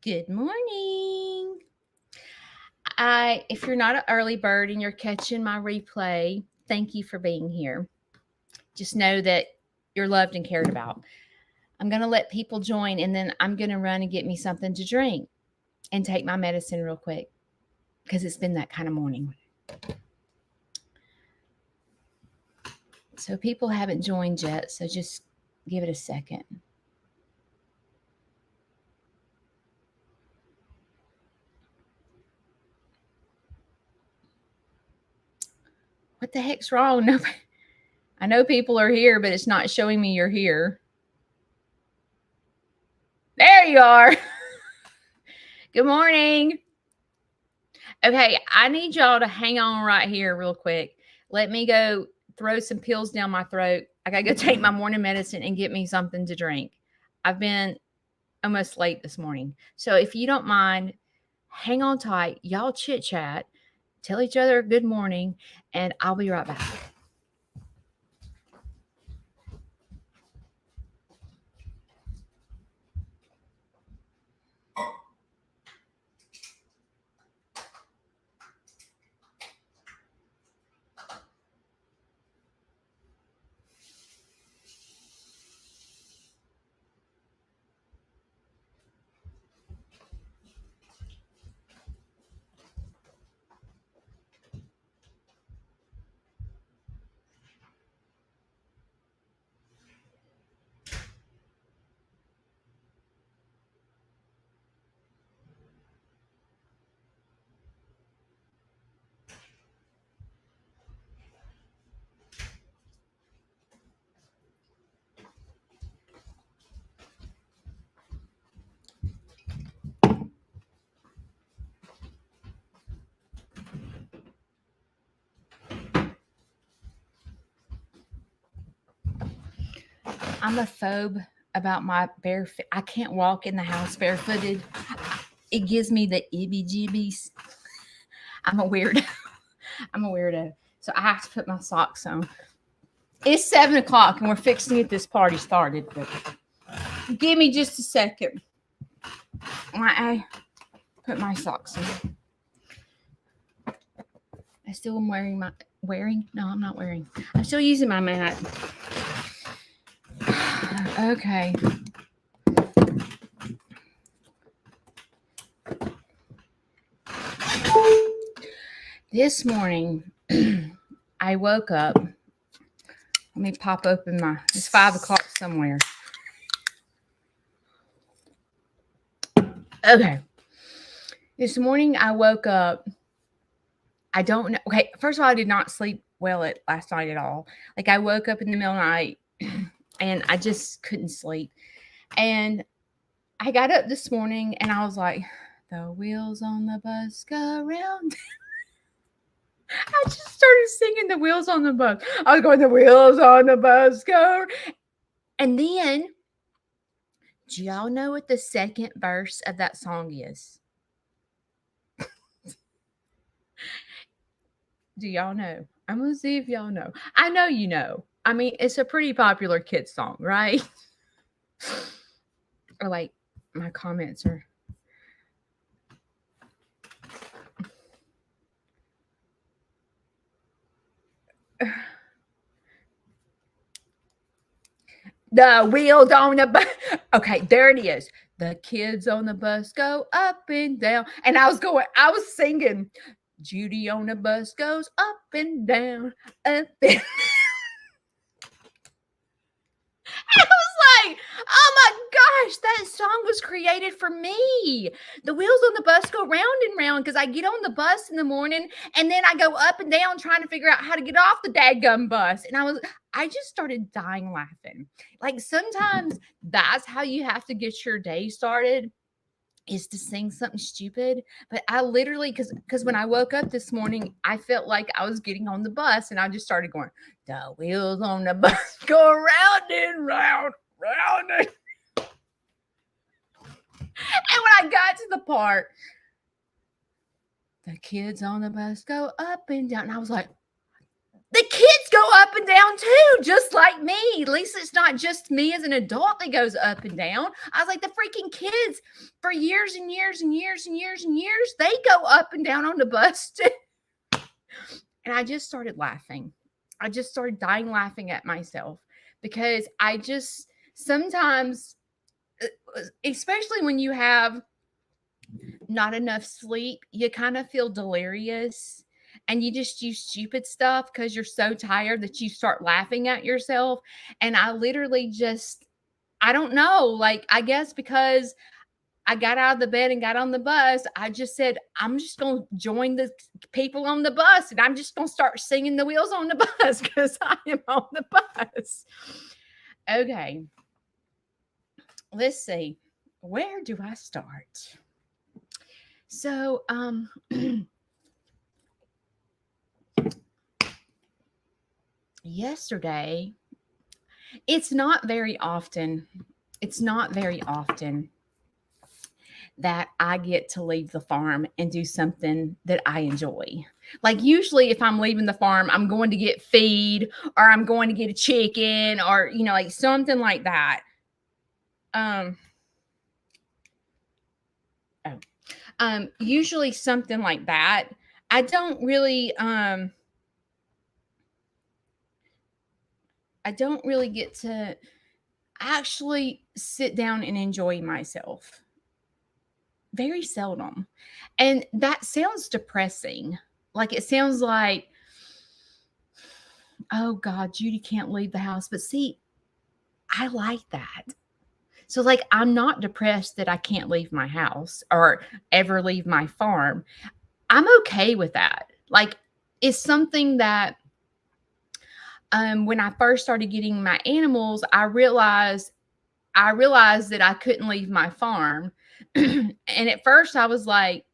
Good morning. If you're not an early bird and you're catching my replay, thank you for being here. Just know that you're loved and cared about. I'm going to let people join and then I'm going to run and get me something to drink and take my medicine real quick because it's been that kind of morning. So people haven't joined yet, so just give it a second. What the heck's wrong? No, I know people are here, but it's not showing me you're here. There you are. Good morning. Okay, I need y'all to hang on right here real quick. Let me go throw some pills down my throat. I got to go take my morning medicine and get me something to drink. I've been almost late this morning. So if you don't mind, hang on tight. Y'all chit chat, tell each other good morning, and I'll be right back. I'm a phobe about my bare feet. I can't walk in the house barefooted. It gives me the ibby-jibbies. I'm a weirdo. So I have to put my socks on. It's 7 o'clock and we're fixing to get this party started. But give me just a second. I put my socks on. I still am wearing my No, I'm not wearing. I'm still using my mat. Okay. This morning, I woke up. Let me pop open it's 5 o'clock somewhere. Okay. This morning, I woke up. I don't know. Okay. First of all, I did not sleep well last night at all. Like I woke up in the middle of the night and I just couldn't sleep. And I got up this morning and I was like, the wheels on the bus go round. I just started singing the wheels on the bus. I was going, the wheels on the bus go. And then, do y'all know what the second verse of that song is? Do y'all know? I'm going to see if y'all know. I know you know. I mean, it's a pretty popular kid song, right? Oh, wait. My comments are... The wheels on the bus. Okay, there it is. The kids on the bus go up and down. And I was singing, Judy on the bus goes up and down, up and I was like, oh my gosh, that song was created for me. The wheels on the bus go round and round because I get on the bus in the morning and then I go up and down trying to figure out how to get off the dadgum bus. And I just started dying laughing. Like sometimes that's how you have to get your day started, is to sing something stupid. But I literally, because when I woke up this morning, I felt like I was getting on the bus and I just started going, the wheels on the bus go round and round, round and and when I got to the part, the kids on the bus go up and down, and I was like, the kids go up and down too, just like me. At least it's not just me as an adult that goes up and down. I was like, the freaking kids for years and years and years and years and years, they go up and down on the bus too. And I just started laughing. I just started dying laughing at myself because I just sometimes, especially when you have not enough sleep, you kind of feel delirious and you just do stupid stuff because you're so tired that you start laughing at yourself. And I literally just, I don't know, like, I guess because I got out of the bed and got on the bus, I just said, I'm just going to join the people on the bus and I'm just going to start singing the wheels on the bus because I am on the bus. Okay. Let's see. Where do I start? So, yesterday, it's not very often that I get to leave the farm and do something that I enjoy. Like usually if I'm leaving the farm, I'm going to get feed or I'm going to get a chicken or, you know, like something like that. Usually something like that. I don't really get to actually sit down and enjoy myself. Very seldom. And that sounds depressing. Like it sounds like, oh God, Judy can't leave the house. But see, I like that. So like, I'm not depressed that I can't leave my house or ever leave my farm. I'm okay with that. Like it's something that when I first started getting my animals, I realized that I couldn't leave my farm. And at first I was like,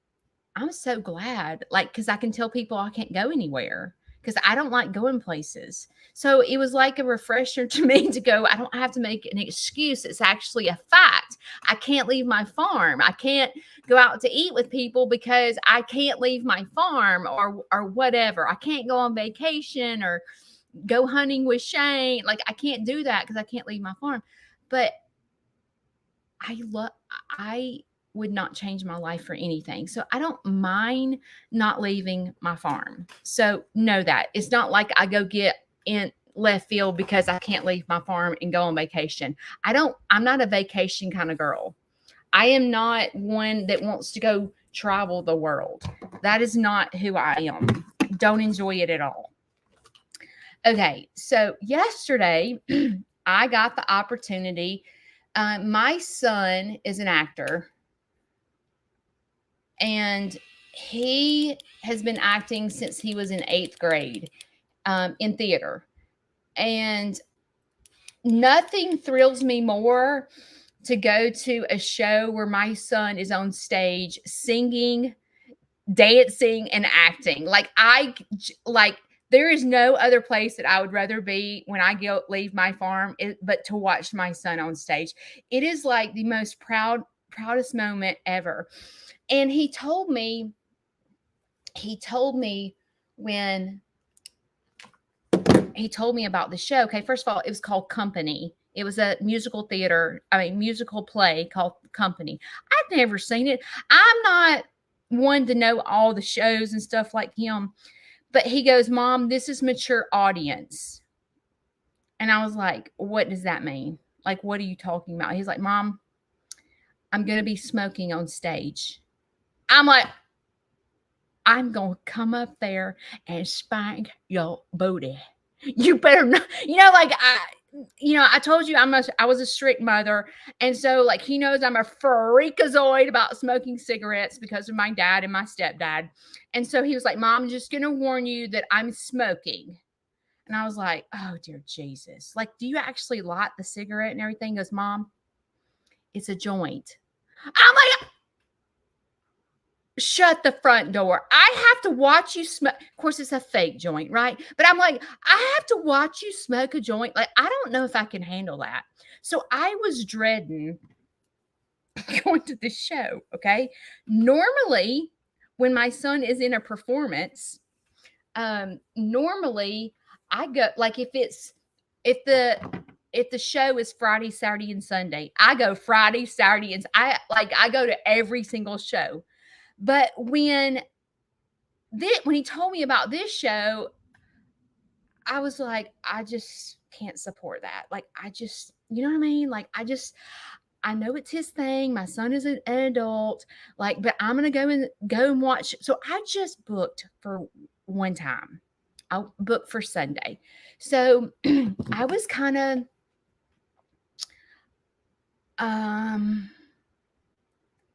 I'm so glad, like, because I can tell people I can't go anywhere because I don't like going places. So it was like a refresher to me to go, I don't have to make an excuse. It's actually a fact. I can't leave my farm. I can't go out to eat with people because I can't leave my farm or whatever. I can't go on vacation or go hunting with Shane. Like I can't do that because I can't leave my farm. But I would not change my life for anything. So I don't mind not leaving my farm. So know that. It's not like I go get in left field because I can't leave my farm and go on vacation. I'm not a vacation kind of girl. I am not one that wants to go travel the world. That is not who I am. Don't enjoy it at all. Okay. So yesterday I got the opportunity. My son is an actor. And he has been acting since he was in 8th grade in theater. And nothing thrills me more to go to a show where my son is on stage singing, dancing, and acting. Like there is no other place that I would rather be when I leave my farm but to watch my son on stage. It is like the most proudest moment ever. And he told me when he told me about the show. Okay, first of all, it was called Company. It was a musical play called Company. I'd never seen it. I'm not one to know all the shows and stuff like him. But he goes, Mom, this is mature audience. And I was like, what does that mean? Like, what are you talking about? He's like, Mom, I'm going to be smoking on stage. I'm like, I'm going to come up there and spank your booty. You better not, like I told you I was a strict mother. And so like, he knows I'm a freakazoid about smoking cigarettes because of my dad and my stepdad. And so he was like, Mom, I'm just going to warn you that I'm smoking. And I was like, oh dear Jesus. Like, do you actually light the cigarette and everything? He goes, Mom, it's a joint. I'm like, shut the front door. I have to watch you smoke. Of course, it's a fake joint, right? But I'm like, I have to watch you smoke a joint. Like, I don't know if I can handle that. So I was dreading going to this show, okay? Normally, when my son is in a performance, normally I go like if the show is Friday, Saturday, and Sunday, I go Friday, Saturday, and I go to every single show. But when he told me about this show, I was like, I just can't support that. Like, you know what I mean? Like, I know it's his thing. My son is an adult, like, but I'm gonna go and watch. So I just booked for one time. I booked for Sunday. So I was kind of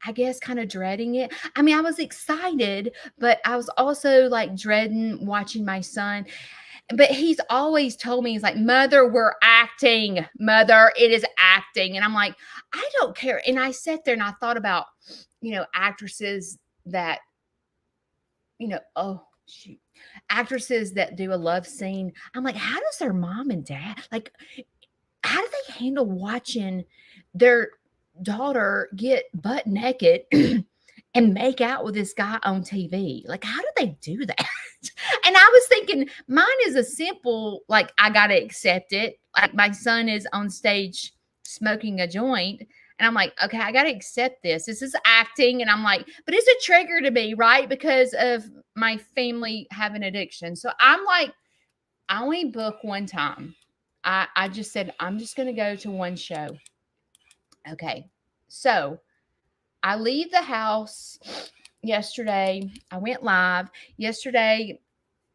I guess kind of dreading it. I mean, I was excited, but I was also like dreading watching my son. But he's always told me, he's like, Mother, we're acting. Mother, it is acting. And I'm like, I don't care. And I sat there and I thought about, actresses that, oh, shoot, actresses that do a love scene. I'm like, how does their mom and dad, like, how do they handle watching their daughter get butt naked and make out with this guy on TV? Like, how do they do that? And I was thinking, mine is a simple, like, I got to accept it. Like, my son is on stage smoking a joint. And I'm like, okay, I got to accept this. This is acting. And I'm like, but it's a trigger to me, right? Because of my family having addiction. So I'm like, I only book one time. I just said, I'm just going to go to one show. Okay. So I leave the house yesterday. I went live yesterday.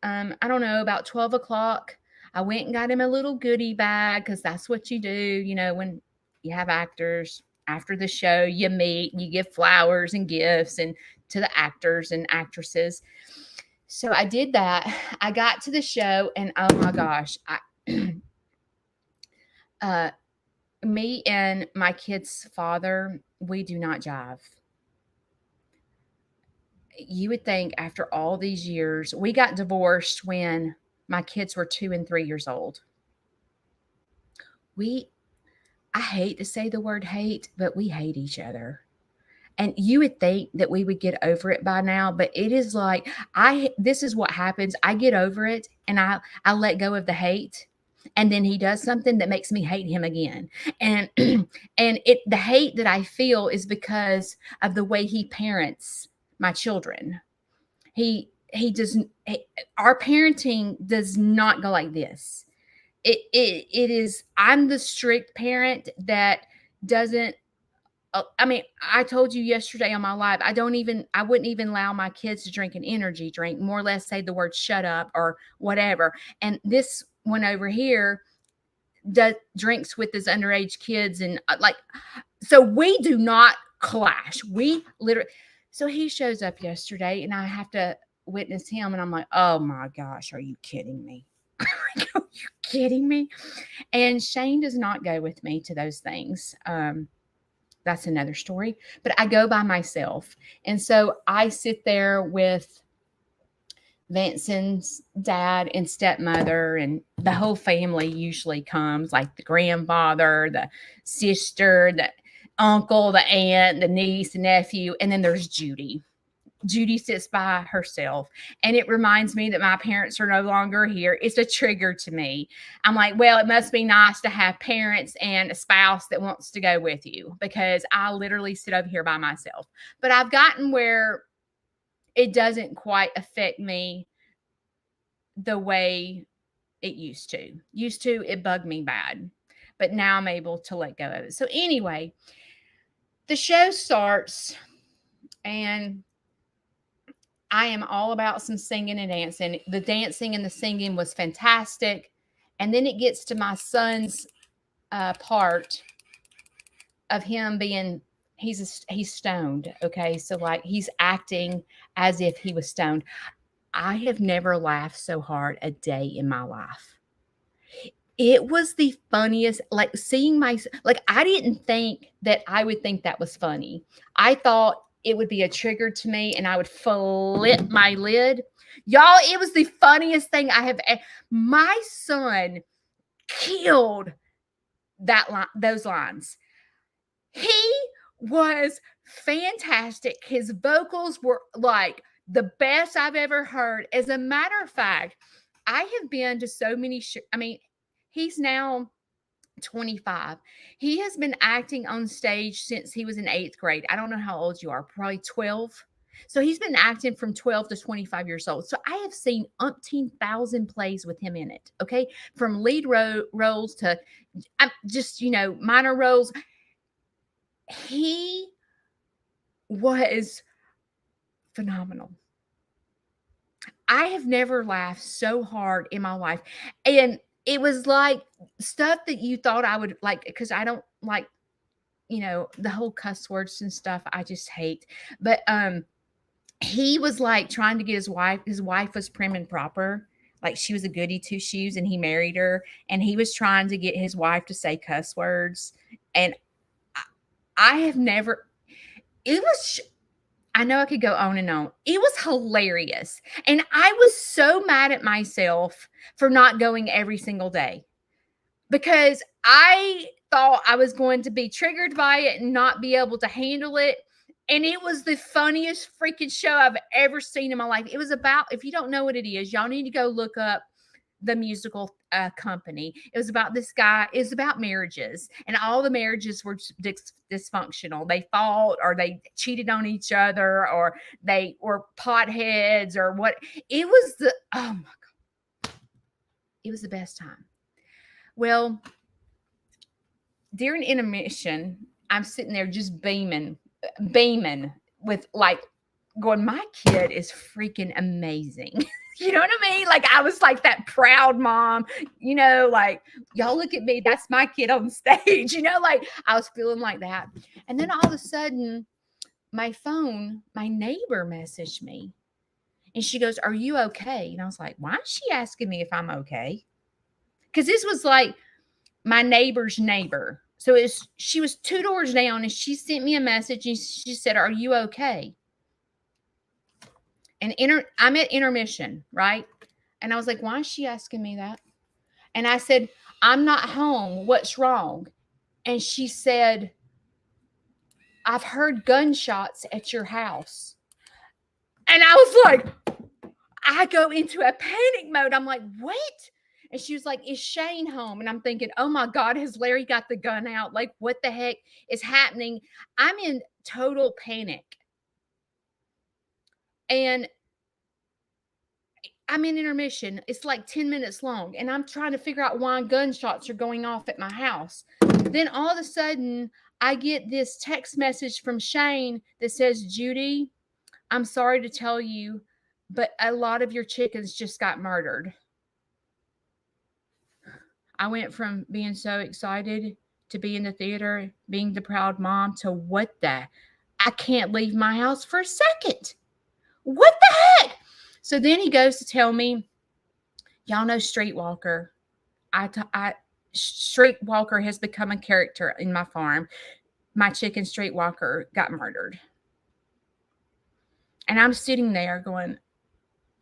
I don't know, about 12 o'clock. I went and got him a little goodie bag because that's what you do. When you have actors after the show, you meet and you give flowers and gifts and to the actors and actresses. So I did that. I got to the show and oh my gosh, me and my kid's father, we do not jive. You would think after all these years, we got divorced when my kids were 2 and 3 years old. I hate to say the word hate, but we hate each other. And you would think that we would get over it by now, but it is like, this is what happens. I get over it and I let go of the hate. And then he does something that makes me hate him again. And the hate that I feel is because of the way he parents my children. Our parenting does not go like this. It is, I'm the strict parent that doesn't, I mean, I told you yesterday on my live, I wouldn't even allow my kids to drink an energy drink, more or less say the word shut up or whatever. And this one over here drinks with his underage kids. And so we do not clash. We literally, so he shows up yesterday and I have to witness him. And I'm like, oh my gosh, are you kidding me? Are you kidding me? And Shane does not go with me to those things. That's another story, but I go by myself. And so I sit there with Vanson's dad and stepmother, and the whole family usually comes, like the grandfather, the sister, the uncle, the aunt, the niece, the nephew, and then there's Judy. Judy sits by herself, and it reminds me that my parents are no longer here. It's a trigger to me. I'm like, well, it must be nice to have parents and a spouse that wants to go with you, because I literally sit over here by myself. But I've gotten where it doesn't quite affect me the way it used to. Used to, it bugged me bad, but now I'm able to let go of it. So anyway, the show starts, and I am all about some singing and dancing. The dancing and the singing was fantastic. And then it gets to my son's part of him being, he's stoned. Okay. So like he's acting as if he was stoned. I have never laughed so hard a day in my life. It was the funniest, like seeing I didn't think that I would think that was funny. I thought it would be a trigger to me and I would flip my lid. Y'all, it was the funniest thing I have. My son killed those lines. He was fantastic. His vocals were like the best I've ever heard. As a matter of fact, I have been to so many I mean, he's now 25. He has been acting on stage since he was in 8th grade. I don't know how old you are, probably 12. So he's been acting from 12 to 25 years old. So I have seen umpteen thousand plays with him in it. Okay. From lead roles to just, minor roles. He was phenomenal. I have never laughed so hard in my life. And it was like stuff that you thought I would like, because I don't like, the whole cuss words and stuff. I just hate. But he was like trying to get his wife was prim and proper. Like she was a goody two shoes and he married her. And he was trying to get his wife to say cuss words. And I have never, it was, I know I could go on and on. It was hilarious. And I was so mad at myself for not going every single day because I thought I was going to be triggered by it and not be able to handle it. And it was the funniest freaking show I've ever seen in my life. It was about, if you don't know what it is, y'all need to go look up the musical company. It was about this guy. It was about marriages, and all the marriages were dysfunctional. They fought, or they cheated on each other, or they were potheads, or what. It was oh my God. It was the best time. Well, during intermission, I'm sitting there just beaming with like going, my kid is freaking amazing. You know what I mean? Like I was like that proud mom, like y'all look at me, that's my kid on stage, like I was feeling like that. And then all of a sudden my neighbor messaged me and she goes, "Are you okay?" And I was like, why is she asking me if I'm okay? Because this was like my neighbor's neighbor. So she was 2 doors down and she sent me a message and she said, "Are you okay?" And I'm at intermission, right? And I was like, why is she asking me that? And I said, "I'm not home. What's wrong?" And she said, "I've heard gunshots at your house." And I was like, I go into a panic mode. I'm like, what? And she was like, "Is Shane home?" And I'm thinking, oh my God, has Larry got the gun out? Like, what the heck is happening? I'm in total panic. And I'm in intermission. It's like 10 minutes long. And I'm trying to figure out why gunshots are going off at my house. Then all of a sudden, I get this text message from Shane that says, "Judy, I'm sorry to tell you, but a lot of your chickens just got murdered." I went from being so excited to be in the theater, being the proud mom, to what the? I can't leave my house for a second. What the heck? So then he goes to tell me, y'all know Streetwalker. Streetwalker has become a character in my farm. My chicken Streetwalker got murdered. And I'm sitting there going,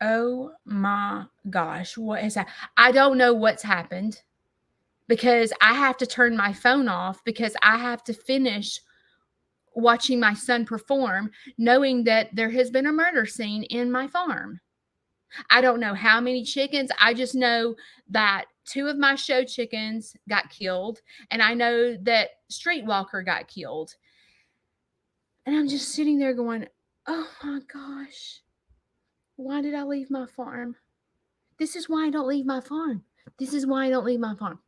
oh my gosh, what has happened? I don't know what's happened because I have to turn my phone off because I have to finish watching my son perform, knowing that there has been a murder scene in my farm. I don't know how many chickens. I just know that 2 of my show chickens got killed, and I know that Streetwalker got killed. And I'm just sitting there going, oh my gosh, why did I leave my farm? This is why I don't leave my farm. This is why I don't leave my farm.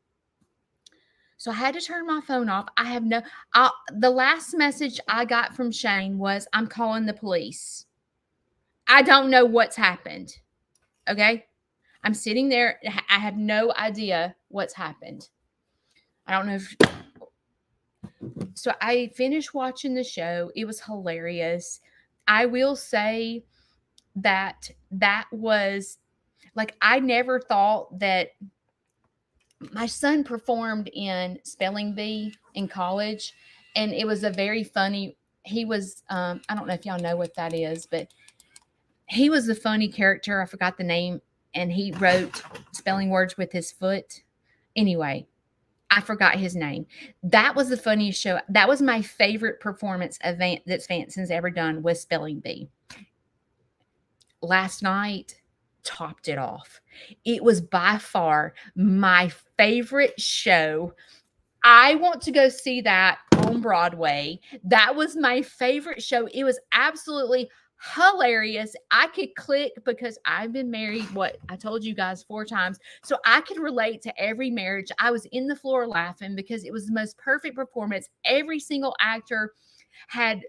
So I had to turn my phone off. The last message I got from Shane was, "I'm calling the police." I don't know what's happened. Okay. I'm sitting there. I have no idea what's happened. I don't know if. So I finished watching the show. It was hilarious. I will say that was like, I never thought that my son performed in Spelling Bee in college, and it was a very funny. He was, I don't know if y'all know what that is, but he was a funny character. I forgot the name, and he wrote spelling words with his foot. Anyway, I forgot his name. That was the funniest show. That was my favorite performance event that Vanson's ever done, was Spelling Bee. Last night, topped it off. It was by far my favorite show. I want to go see that on Broadway. That was my favorite show. It was absolutely hilarious. I could click because I've been married, what I told you guys 4 times. So I could relate to every marriage. I was in the floor laughing because it was the most perfect performance. Every single actor had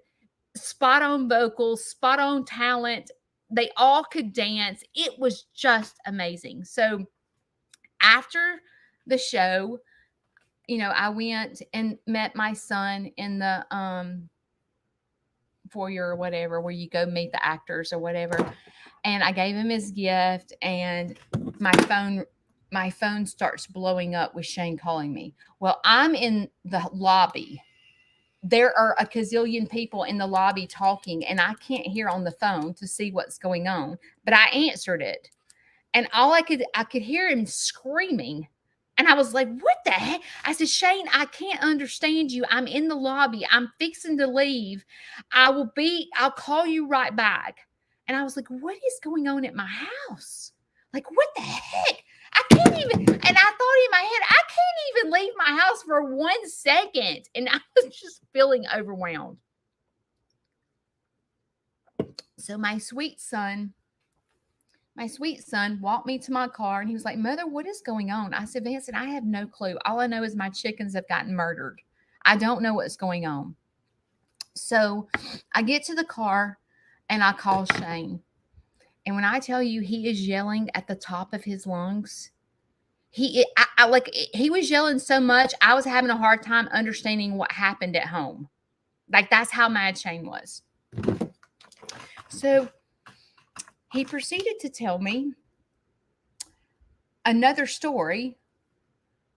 spot on vocals, spot on talent. They all could dance. It was just amazing. So after the show, I went and met my son in the foyer or whatever, where you go meet the actors or whatever. And I gave him his gift, and my phone starts blowing up with Shane calling me. Well, I'm in the lobby. There are a gazillion people in the lobby talking, and I can't hear on the phone to see what's going on. But I answered it, and I could hear him screaming. And I was like, what the heck? I said, Shane, I can't understand you. I'm in the lobby. I'm fixing to leave. I'll call you right back. And I was like, what is going on at my house? Like, what the heck? I can't even, and I thought in my head, I can't even leave my house for 1 second. And I was just feeling overwhelmed. So my sweet son walked me to my car, and he was like, Mother, what is going on? I said, Vincent, I have no clue. All I know is my chickens have gotten murdered. I don't know what's going on. So I get to the car and I call Shane. And when I tell you he is yelling at the top of his lungs, he was yelling so much, I was having a hard time understanding what happened at home. Like, that's how mad Shane was. So he proceeded to tell me another story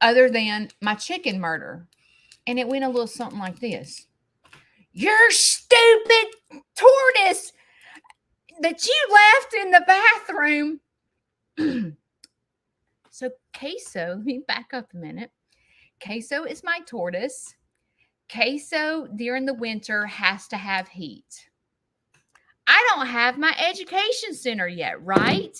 other than my chicken murder. And it went a little something like this. Your stupid tortoise that you left in the bathroom. So Queso, let me back up a minute. Queso is my tortoise. Queso during the winter has to have heat. I don't have my education center yet, right?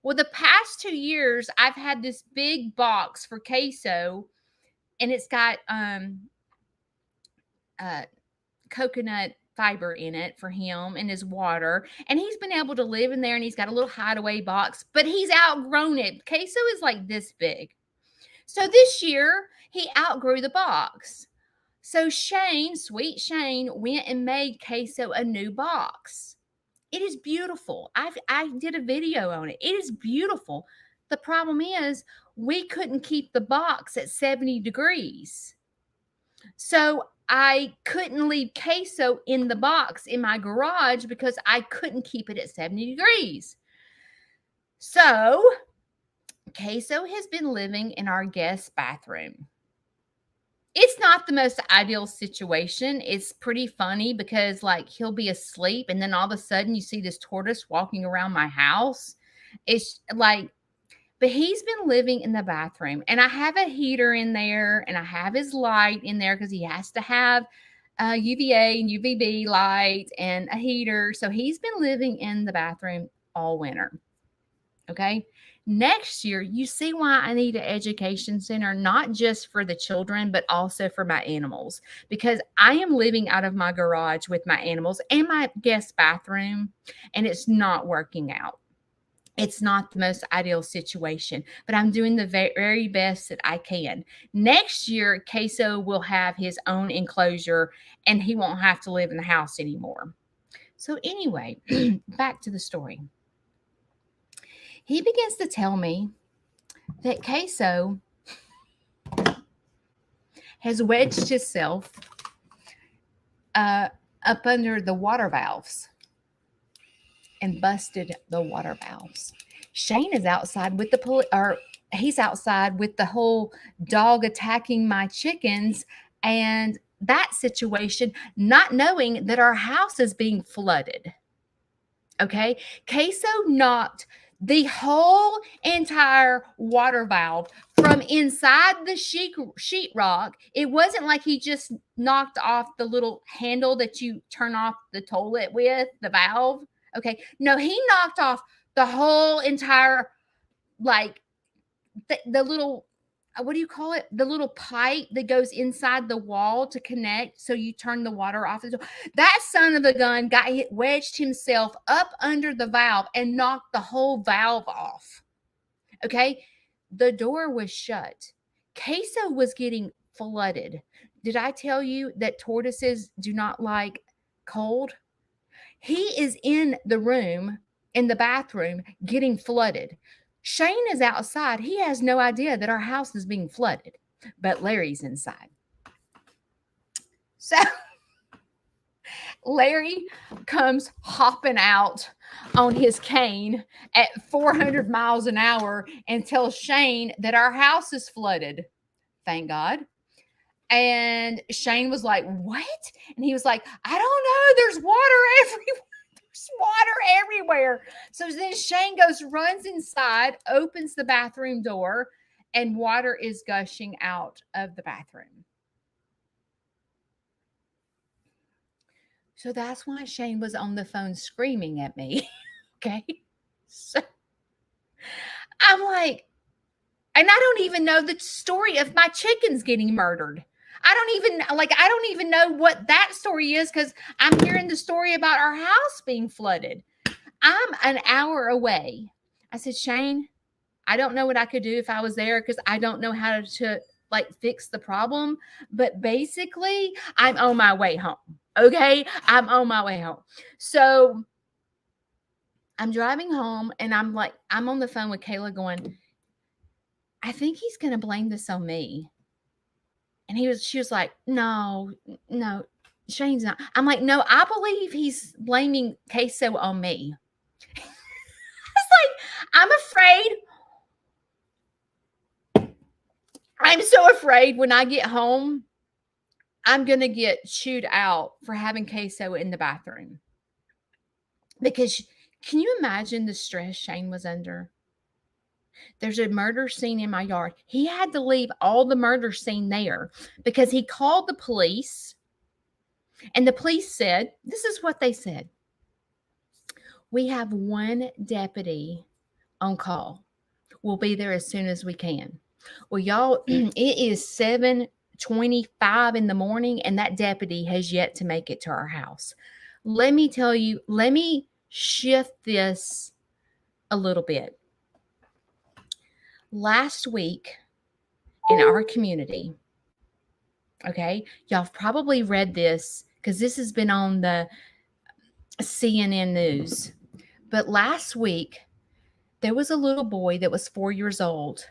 Well, the past 2 years, I've had this big box for Queso, and it's got coconut fiber in it for him and his water. And he's been able to live in there, and he's got a little hideaway box, but he's outgrown it. Queso is like this big. So this year, he outgrew the box. So Shane, sweet Shane, went and made Queso a new box. It is beautiful. I did a video on it. It is beautiful. The problem is we couldn't keep the box at 70 degrees. So I couldn't leave Queso in the box in my garage because I couldn't keep it at 70 degrees. So Queso has been living in our guest bathroom. It's not the most ideal situation. It's pretty funny because, like, he'll be asleep and then all of a sudden you see this tortoise walking around my house. It's like, but he's been living in the bathroom, and I have a heater in there, and I have his light in there because he has to have UVA and UVB light and a heater. So he's been living in the bathroom all winter. Okay. Next year, you see why I need an education center, not just for the children, but also for my animals, because I am living out of my garage with my animals and my guest bathroom, and it's not working out. It's not the most ideal situation, but I'm doing the very best that I can. Next year, Queso will have his own enclosure, and he won't have to live in the house anymore. So anyway, back to the story. He begins to tell me that Queso has wedged himself up under the water valves and busted the water valves. Shane is outside with he's outside with the whole dog attacking my chickens and that situation, not knowing that our house is being flooded. Okay. Queso knocked the whole entire water valve from inside the sheetrock. It wasn't like he just knocked off the little handle that you turn off the toilet with, the valve. Okay. No, he knocked off The whole entire, like, the little, what do you call it? The little pipe that goes inside the wall to connect so you turn the water off. That son of a gun wedged himself up under the valve and knocked the whole valve off. Okay? The door was shut. Queso was getting flooded. Did I tell you that tortoises do not like cold? He is in the room, in the bathroom, getting flooded. Shane is outside. He has no idea that our house is being flooded, but Larry's inside. So Larry comes hopping out on his cane at 400 miles an hour and tells Shane that our house is flooded. Thank God. And Shane was like, what? And he was like, I don't know. There's water everywhere. There's water everywhere. So then Shane runs inside, opens the bathroom door, and water is gushing out of the bathroom. So that's why Shane was on the phone screaming at me. Okay. So I'm like, and I don't even know the story of my chickens getting murdered. I don't even know what that story is, because I'm hearing the story about our house being flooded. I'm an hour away. I said, Shane, I don't know what I could do if I was there, because I don't know how to fix the problem. But basically, I'm on my way home. Okay? I'm on my way home. So I'm driving home, and I'm on the phone with Kayla going, I think he's going to blame this on me. And she was like, no, Shane's not. I'm like, no, I believe he's blaming Queso on me. It's like, I'm afraid. I'm so afraid when I get home, I'm going to get chewed out for having Queso in the bathroom. Because can you imagine the stress Shane was under? There's a murder scene in my yard. He had to leave all the murder scene there because he called the police, and the police said, this is what they said. We have one deputy on call. We'll be there as soon as we can. Well, y'all, it is 7:25 in the morning, and that deputy has yet to make it to our house. Let me tell you, let me shift this a little bit. Last week in our community, okay, y'all have probably read this because this has been on the CNN news. But last week, there was a little boy that was 4 years old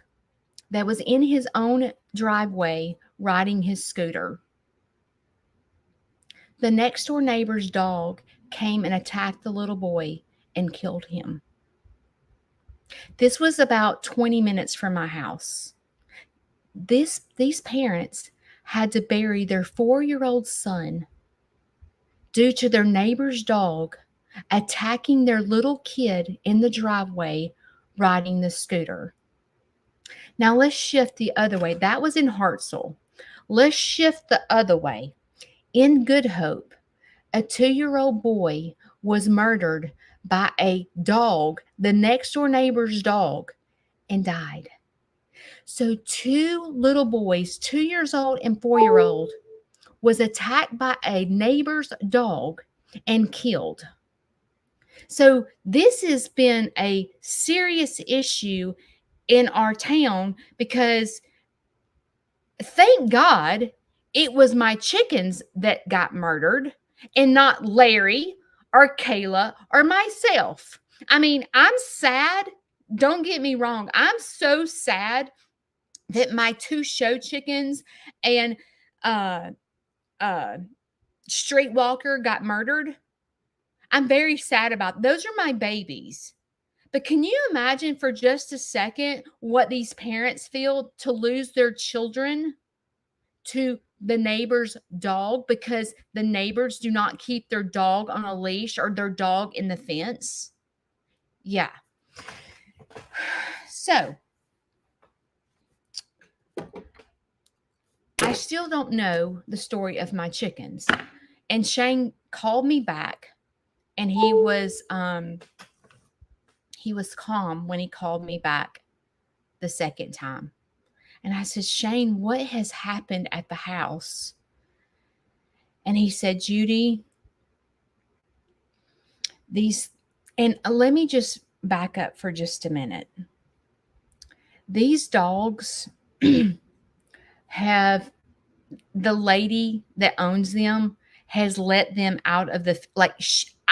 that was in his own driveway riding his scooter. The next door neighbor's dog came and attacked the little boy and killed him. This was about 20 minutes from my house. These parents had to bury their 4-year-old son due to their neighbor's dog attacking their little kid in the driveway riding the scooter. Now let's shift the other way. That was in Hartselle. Let's shift the other way. In Good Hope, a 2-year-old boy was murdered by a dog, the next door neighbor's dog, and died. So 2 little boys, 2 years old and 4-year-old, was attacked by a neighbor's dog and killed. So this has been a serious issue in our town because, thank God, it was my chickens that got murdered and not Larry or Kayla or myself. I mean, I'm sad. Don't get me wrong. I'm so sad that my 2 show chickens and Streetwalker got murdered. I'm very sad about. Those are my babies. But can you imagine for just a second what these parents feel to lose their children to the neighbor's dog because the neighbors do not keep their dog on a leash or their dog in the fence? Yeah. So I still don't know the story of my chickens. And Shane called me back, and he was He was calm when he called me back the second time. And I said, Shane, what has happened at the house? And he said, Judy, and let me just back up for just a minute. These dogs have, the lady that owns them has let them out of the,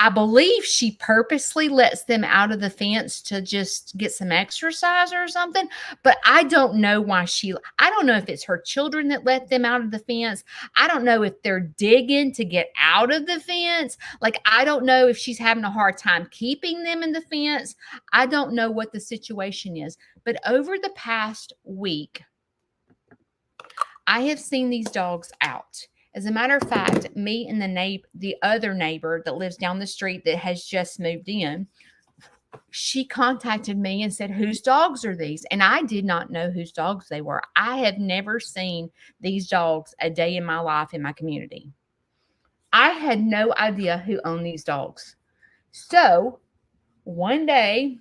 I believe she purposely lets them out of the fence to just get some exercise or something. But I don't know why I don't know if it's her children that let them out of the fence. I don't know if they're digging to get out of the fence. Like, I don't know if she's having a hard time keeping them in the fence. I don't know what the situation is. But over the past week, I have seen these dogs out. As a matter of fact, me and the other neighbor that lives down the street that has just moved in, she contacted me and said, whose dogs are these? And I did not know whose dogs they were. I have never seen these dogs a day in my life in my community. I had no idea who owned these dogs. So one day,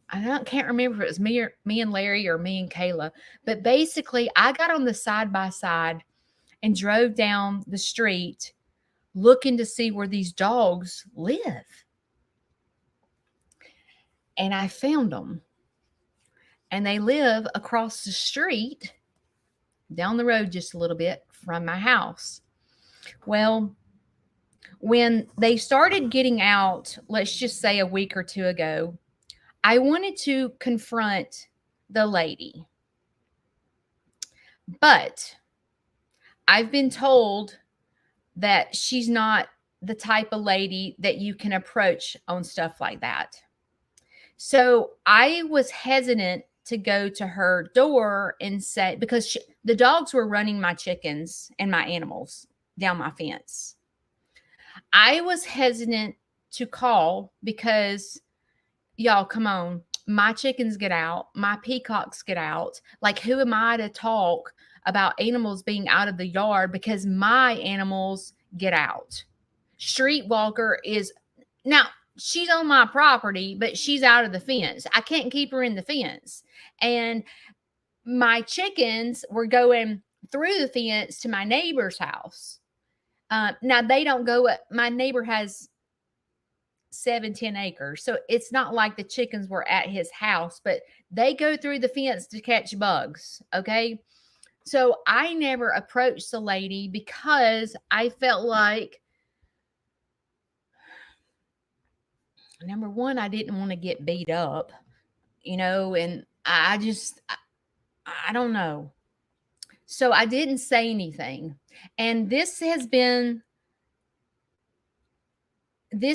I can't remember if it was me and Larry or me and Kayla, but basically I got on the side by side and drove down the street looking to see where these dogs live. And I found them. And they live across the street, down the road just a little bit from my house. Well, when they started getting out, let's just say a week or two ago, I wanted to confront the lady. But I've been told that she's not the type of lady that you can approach on stuff like that. So I was hesitant to go to her door and say, because the dogs were running my chickens and my animals down my fence. I was hesitant to call because, y'all, come on, my chickens get out, my peacocks get out. Like, who am I to talk about animals being out of the yard because my animals get out? Streetwalker is, now she's on my property, but she's out of the fence. I can't keep her in the fence. And my chickens were going through the fence to my neighbor's house. Now they don't go up. My neighbor has 7-10 acres. So it's not like the chickens were at his house, but they go through the fence to catch bugs. Okay. So I never approached the lady because I felt like, number one, I didn't want to get beat up, and I don't know. So I didn't say anything. And this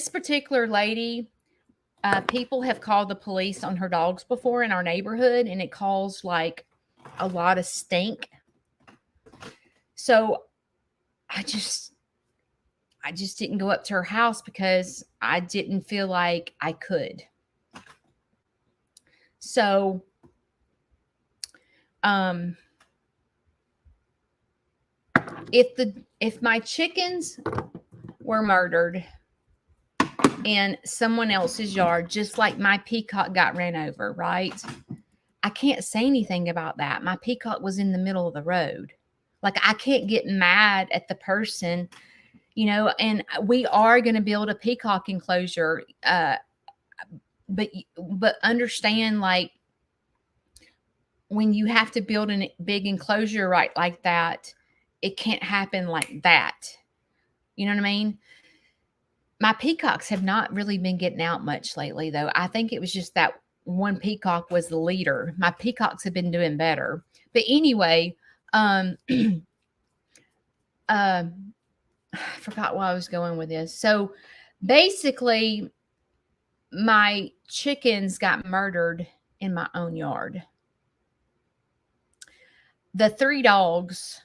particular lady, people have called the police on her dogs before in our neighborhood, and it caused like a lot of stink. So I just didn't go up to her house because I didn't feel like I could. So, if my chickens were murdered in someone else's yard, just like my peacock got ran over, right? I can't say anything about that. My peacock was in the middle of the road. Like, I can't get mad at the person, and we are going to build a peacock enclosure. But understand, like, when you have to build a big enclosure right like that, it can't happen like that. You know what I mean? My peacocks have not really been getting out much lately, though. I think it was just that one peacock was the leader. My peacocks have been doing better. But anyway, I forgot where I was going with this. So basically, my chickens got murdered in my own yard. The 3 dogs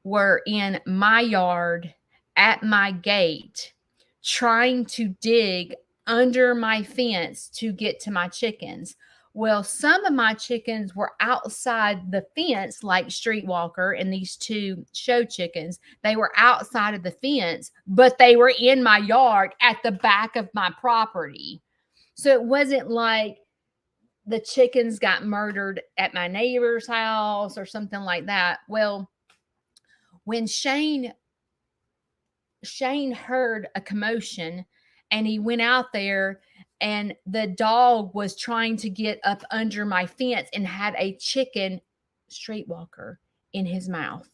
were in my yard at my gate trying to dig under my fence to get to my chickens. Well, some of my chickens were outside the fence, like Streetwalker and these 2 show chickens. They were outside of the fence, but they were in my yard at the back of my property. So it wasn't like the chickens got murdered at my neighbor's house or something like that. Well, when Shane heard a commotion and he went out there, and the dog was trying to get up under my fence and had a chicken streetwalker in his mouth.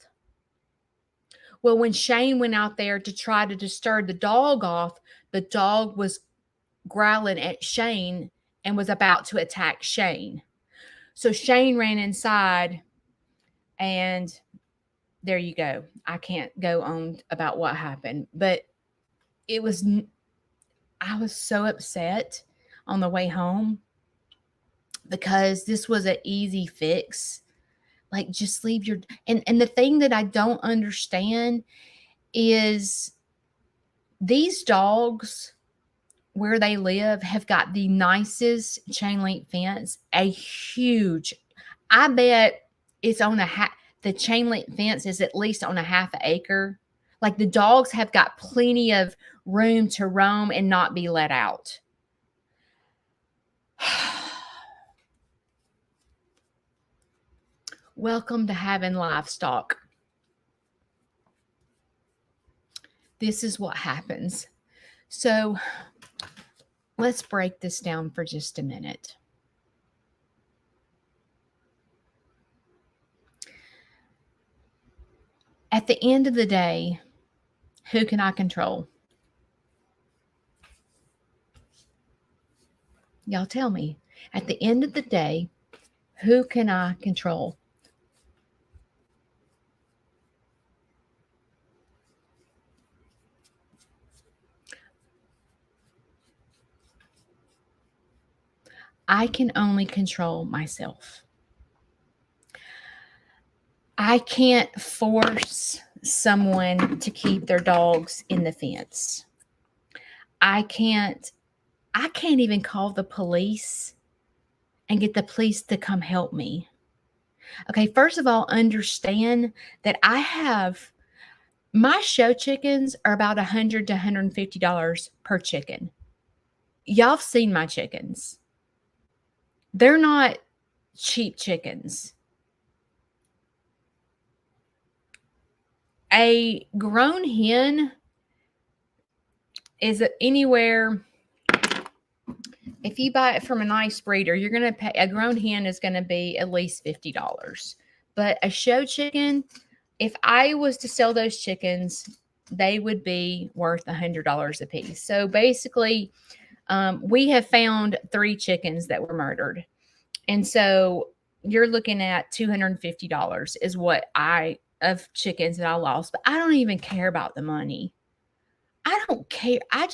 Well, when Shane went out there to try to disturb the dog off, the dog was growling at Shane and was about to attack Shane. So Shane ran inside, and there you go. I can't go on about what happened, but I was so upset on the way home because this was an easy fix. Like, just leave your, and the thing that I don't understand is these dogs where they live have got the nicest chain link fence, a huge, I bet it's on the chain link fence is at least on a half an acre. Like, the dogs have got plenty of room to roam and not be let out. Welcome to having livestock. This is what happens. So let's break this down for just a minute. At the end of the day, who can I control? Y'all tell me. At the end of the day, who can I control? I can only control myself. I can't force someone to keep their dogs in the fence. I can't even call the police and get the police to come help me. Okay, first of all, understand that my show chickens are about $100 to $150 per chicken. Y'all have seen my chickens. They're not cheap chickens. A grown hen is anywhere, if you buy it from a nice breeder, you're going to pay, a grown hen is going to be at least $50. But a show chicken, if I was to sell those chickens, they would be worth $100 a piece. So basically, we have found 3 chickens that were murdered. And so you're looking at $250 is what of chickens that I lost. But I don't even care about the money. I don't care. I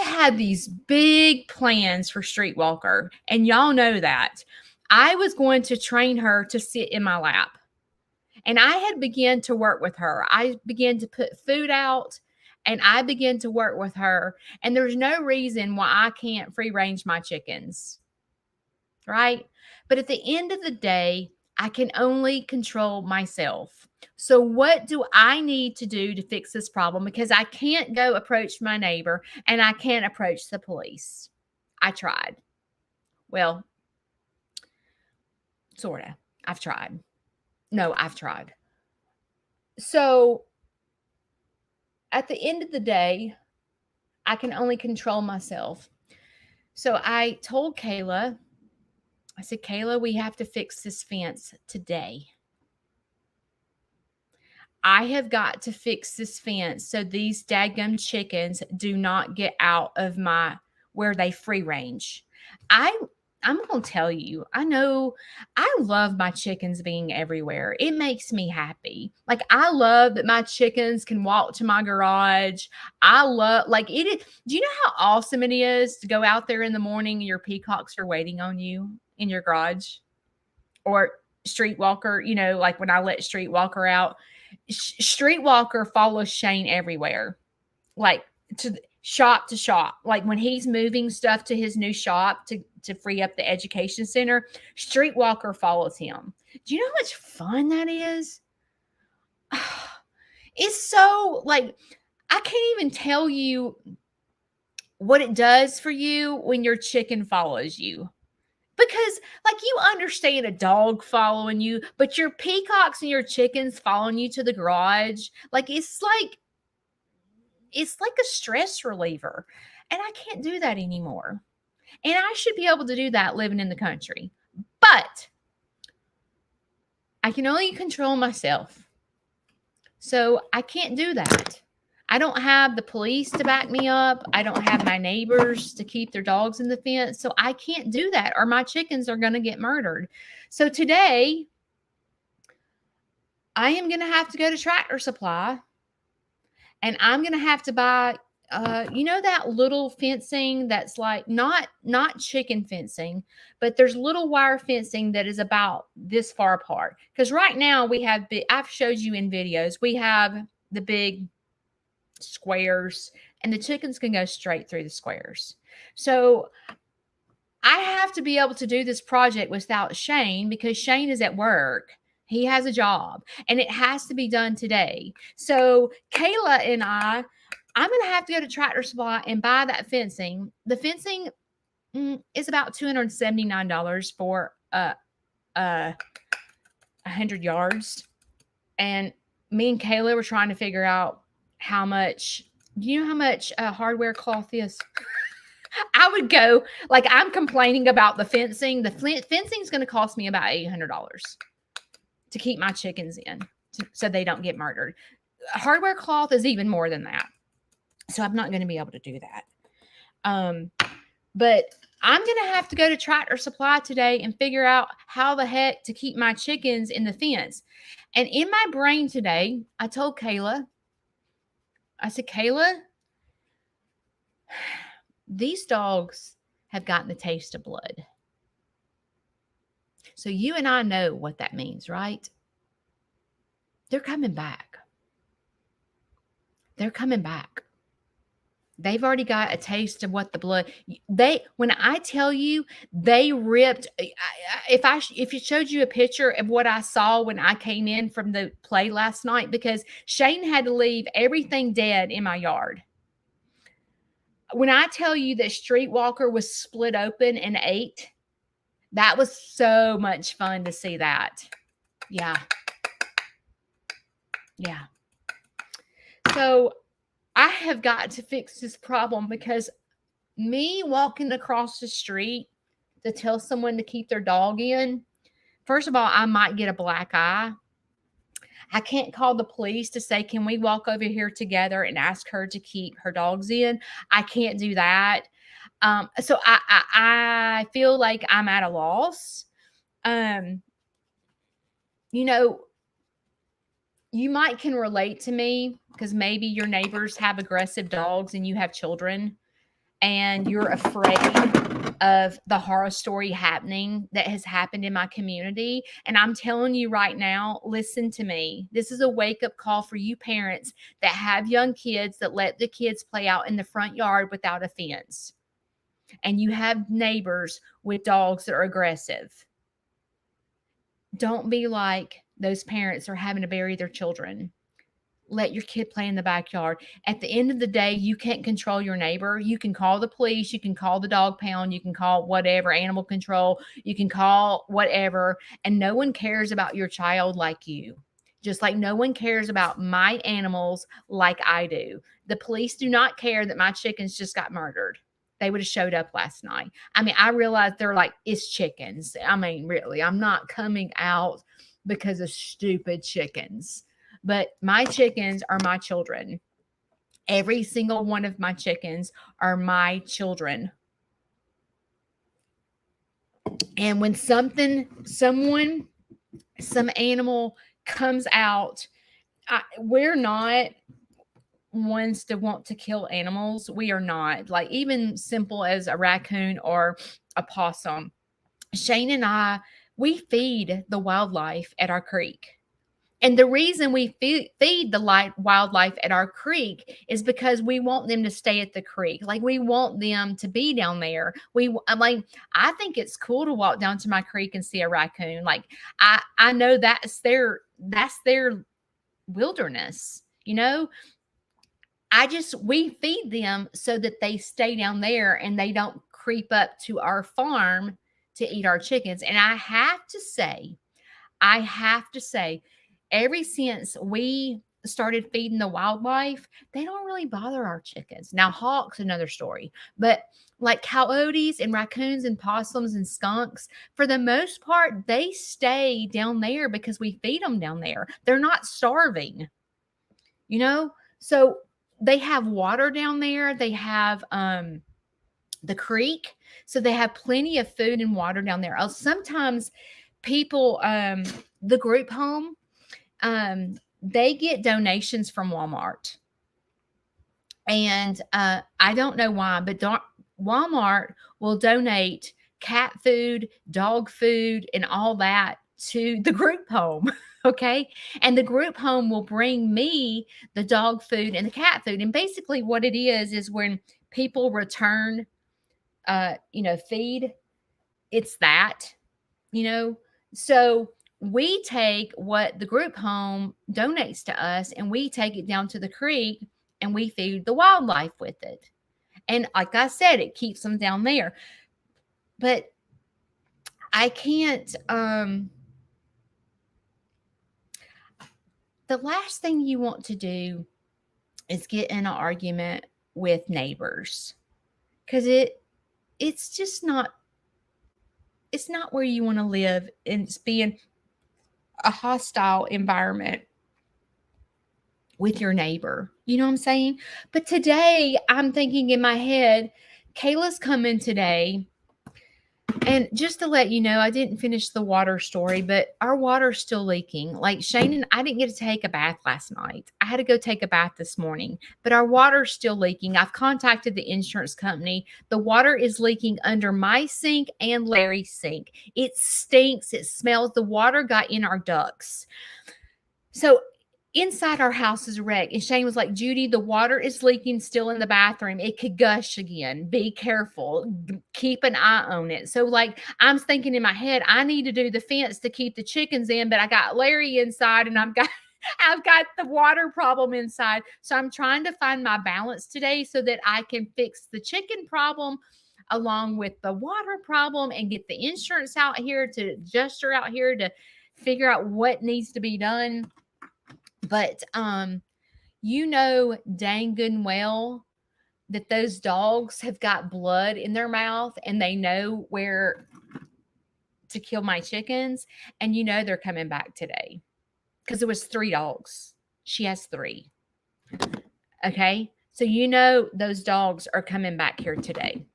had these big plans for Streetwalker, and y'all know that. I was going to train her to sit in my lap. And I had begun to work with her. I began to put food out, and I began to work with her. And there's no reason why I can't free range my chickens. Right? But at the end of the day, I can only control myself. So what do I need to do to fix this problem? Because I can't go approach my neighbor, and I can't approach the police. I tried. Well, sort of. I've tried. No, I've tried. So at the end of the day, I can only control myself. So I told Kayla, I said, Kayla, we have to fix this fence today. I have got to fix this fence so these daggum chickens do not get out of where they free range. I'm going to tell you, I know I love my chickens being everywhere. It makes me happy. Like, I love that my chickens can walk to my garage. I love, like, it is. Do you know how awesome it is to go out there in the morning and your peacocks are waiting on you in your garage? Or Streetwalker, like when I let Streetwalker out. Streetwalker follows Shane everywhere, like to shop to shop. Like when he's moving stuff to his new shop to free up the education center, Streetwalker follows him. Do you know how much fun that is? It's so, like, I can't even tell you what it does for you when your chicken follows you. Because, like, you understand a dog following you, but your peacocks and your chickens following you to the garage, like, it's like a stress reliever. And I can't do that anymore. And I should be able to do that living in the country. But I can only control myself. So I can't do that. I don't have the police to back me up. I don't have my neighbors to keep their dogs in the fence. So I can't do that, or my chickens are going to get murdered. So today, I am going to have to go to Tractor Supply, and I'm going to have to buy that little fencing that's like not chicken fencing, but there's little wire fencing that is about this far apart. Because right now we have I've showed you in videos, we have the big squares, and the chickens can go straight through the squares. So I have to be able to do this project without Shane, because Shane is at work. He has a job, and it has to be done today. So Kayla and I'm going to have to go to Tractor Supply and buy that fencing. The fencing is about $279 for 100 yards. And me and Kayla were trying to figure out how much. Do you know how much hardware cloth is? I would go, like, I'm complaining about the fencing. The fencing is going to cost me about $800 to keep my chickens in so they don't get murdered. Hardware cloth is even more than that. So I'm not going to be able to do that. But I'm going to have to go to Tractor Supply today and figure out how the heck to keep my chickens in the fence. And in my brain today, I told Kayla, I said, Kayla, these dogs have gotten the taste of blood. So you and I know what that means, right? They're coming back. They're coming back. They've already got a taste of what the blood. When I tell you, they ripped. If you showed you a picture of what I saw when I came in from the play last night, because Shane had to leave everything dead in my yard. When I tell you that Streetwalker was split open and ate, that was so much fun to see that. Yeah. Yeah. So I have got to fix this problem, because me walking across the street to tell someone to keep their dog in, first of all, I might get a black eye. I can't call the police to say, can we walk over here together and ask her to keep her dogs in? I can't do that. So I feel like I'm at a loss. You might can relate to me, because maybe your neighbors have aggressive dogs and you have children, and you're afraid of the horror story happening that has happened in my community. And I'm telling you right now, listen to me. This is a wake-up call for you parents that have young kids that let the kids play out in the front yard without a fence. And you have neighbors with dogs that are aggressive. Don't be like those parents are having to bury their children. Let your kid play in the backyard. At the end of the day, you can't control your neighbor. You can call the police. You can call the dog pound. You can call whatever, animal control. You can call whatever. And no one cares about your child like you. Just like no one cares about my animals like I do. The police do not care that my chickens just got murdered. They would have showed up last night. I mean, I realized they're like, it's chickens. I mean, really, I'm not coming out because of stupid chickens. But my chickens are my children. Every single one of my chickens are my children. And when some animal comes out, we're not ones to want to kill animals. We are not. Like, even simple as a raccoon or a possum. Shane and I, we feed the wildlife at our creek. And the reason we feed the wildlife at our creek is because we want them to stay at the creek. Like, we want them to be down there. I think it's cool to walk down to my creek and see a raccoon. Like, I know that's their wilderness, we feed them so that they stay down there and they don't creep up to our farm to eat our chickens. And I have to say, ever since we started feeding the wildlife, they don't really bother our chickens. Now, hawks, another story, but like coyotes and raccoons and possums and skunks, for the most part, they stay down there because we feed them down there. They're not starving, you know? So they have water down there. They have the creek. So they have plenty of food and water down there. Sometimes people, the group home, they get donations from Walmart. And I don't know why, but Walmart will donate cat food, dog food, and all that to the group home. Okay. And the group home will bring me the dog food and the cat food. And basically, what it is when people return, feed, it's that, So we take what the group home donates to us and we take it down to the creek and we feed the wildlife with it. And like I said, it keeps them down there. But I can't, the last thing you want to do is get in an argument with neighbors, because it's just not, it's not where you want to live, and it's being a hostile environment with your neighbor. You know what I'm saying? But today I'm thinking in my head, Kayla's coming today. And just to let you know, I didn't finish the water story, but our water's still leaking. Like Shane and I didn't get to take a bath last night. I had to go take a bath this morning, but our water's still leaking. I've contacted the insurance company. The water is leaking under my sink and Larry's sink. It stinks. It smells. The water got in our ducts. So inside our house is a wreck. And Shane was like, Judy, the water is leaking still in the bathroom. It could gush again. Be careful. Keep an eye on it. So like, I'm thinking in my head, I need to do the fence to keep the chickens in, but I got Larry inside and I've got the water problem inside. So I'm trying to find my balance today so that I can fix the chicken problem along with the water problem and get the insurance out here, to adjuster out here to figure out what needs to be done. But dang good and well that those dogs have got blood in their mouth and they know where to kill my chickens. And they're coming back today because it was 3 dogs. She has 3. Okay. So those dogs are coming back here today.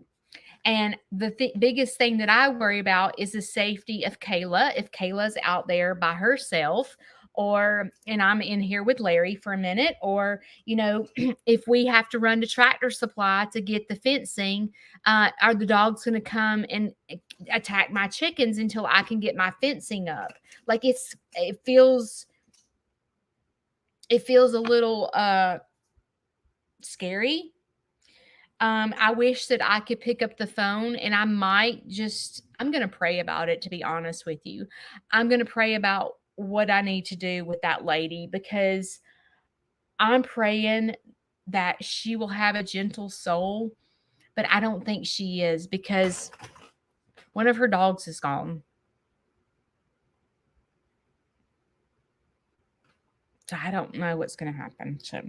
And the biggest thing that I worry about is the safety of Kayla. If Kayla's out there by herself, and I'm in here with Larry for a minute, or, if we have to run to Tractor Supply to get the fencing, are the dogs going to come and attack my chickens until I can get my fencing up? Like it feels a little scary. I wish that I could pick up the phone, and I'm going to pray about it, to be honest with you. I'm going to pray about what I need to do with that lady, because I'm praying that she will have a gentle soul, but I don't think she is, because one of her dogs is gone. So I don't know what's going to happen. So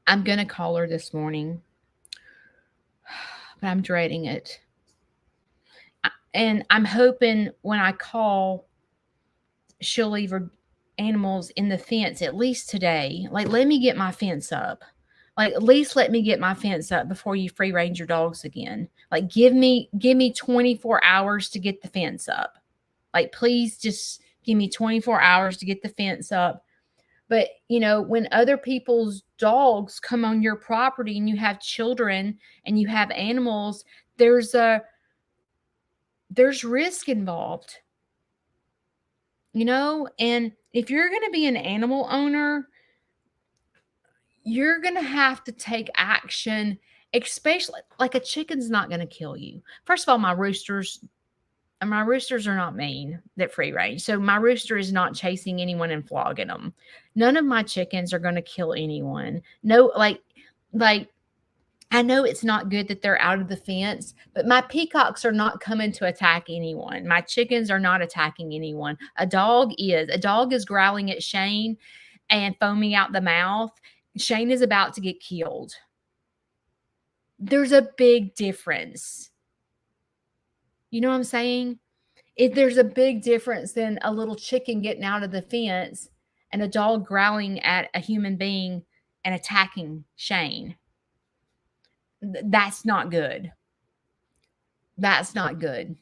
I'm going to call her this morning, but I'm dreading it. And I'm hoping when I call, she'll leave her animals in the fence at least today. Like, let me get my fence up. Like, at least let me get my fence up before you free range your dogs again. Like, give me 24 hours to get the fence up. Like, please just give me 24 hours to get the fence up. But, when other people's dogs come on your property and you have children and you have animals, there's risk involved. And if you're going to be an animal owner, you're going to have to take action, especially like a chicken's not going to kill you. First of all, my roosters, And my roosters are not mean that free range. So my rooster is not chasing anyone and flogging them. None of my chickens are going to kill anyone. No, like I know it's not good that they're out of the fence, but my peacocks are not coming to attack anyone. My chickens are not attacking anyone. A dog is. A dog is growling at Shane and foaming out the mouth. Shane is about to get killed. There's a big difference. You know what I'm saying? There's a big difference than a little chicken getting out of the fence and a dog growling at a human being and attacking Shane. That's not good. That's not good.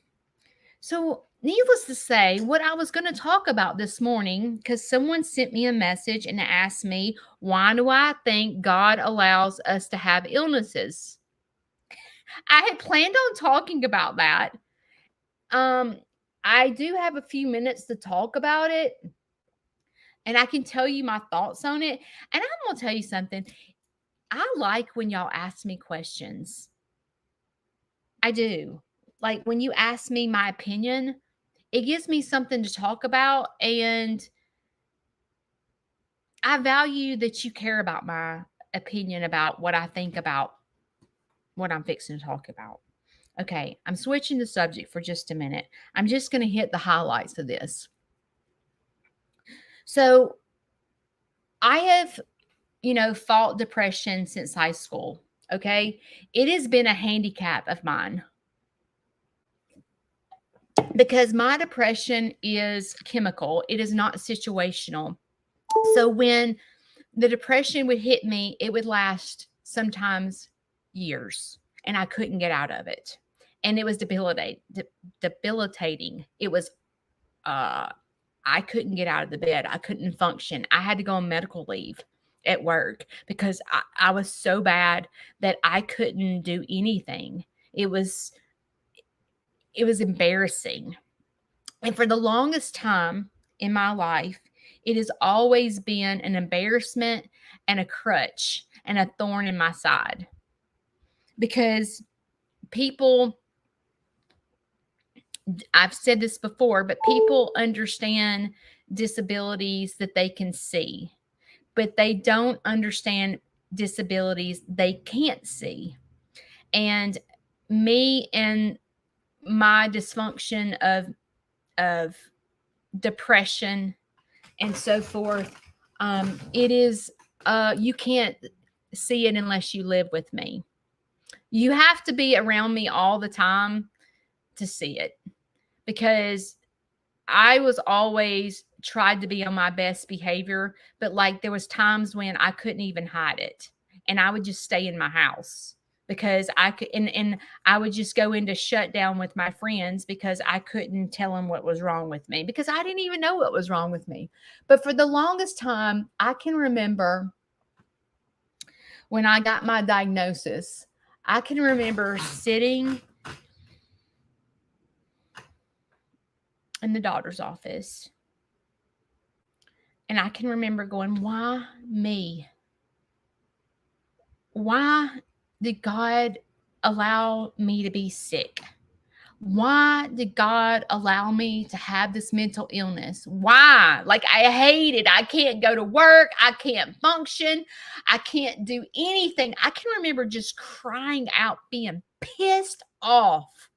So, needless to say, what I was going to talk about this morning, because someone sent me a message and asked me, why do I think God allows us to have illnesses? I had planned on talking about that. I do have a few minutes to talk about it, and I can tell you my thoughts on it. And I'm going to tell you something. I like when y'all ask me questions. I do. Like when you ask me my opinion, it gives me something to talk about, and I value that you care about my opinion about what I think about what I'm fixing to talk about. Okay, I'm switching the subject for just a minute. I'm just going to hit the highlights of this. So, I have, fought depression since high school. Okay, it has been a handicap of mine because my depression is chemical, it is not situational. So, when the depression would hit me, it would last sometimes years, and I couldn't get out of it. And it was debilitating. It was, I couldn't get out of the bed. I couldn't function. I had to go on medical leave at work because I was so bad that I couldn't do anything. It was embarrassing. And for the longest time in my life, it has always been an embarrassment and a crutch and a thorn in my side. Because people, I've said this before, but people understand disabilities that they can see, but they don't understand disabilities they can't see. And me and my dysfunction of depression and so forth, it is, you can't see it unless you live with me. You have to be around me all the time to see it, because I was always tried to be on my best behavior, but like there was times when I couldn't even hide it, and I would just stay in my house because I could, and I would just go into shutdown with my friends because I couldn't tell them what was wrong with me because I didn't even know what was wrong with me. But for the longest time, I can remember when I got my diagnosis, I can remember sitting in the doctor's office, and I can remember going, why me? Why did God allow me to be sick? Why did God allow me to have this mental illness? Why? Like, I hate it. I can't go to work. I can't function. I can't do anything. I can remember just crying out, being pissed off.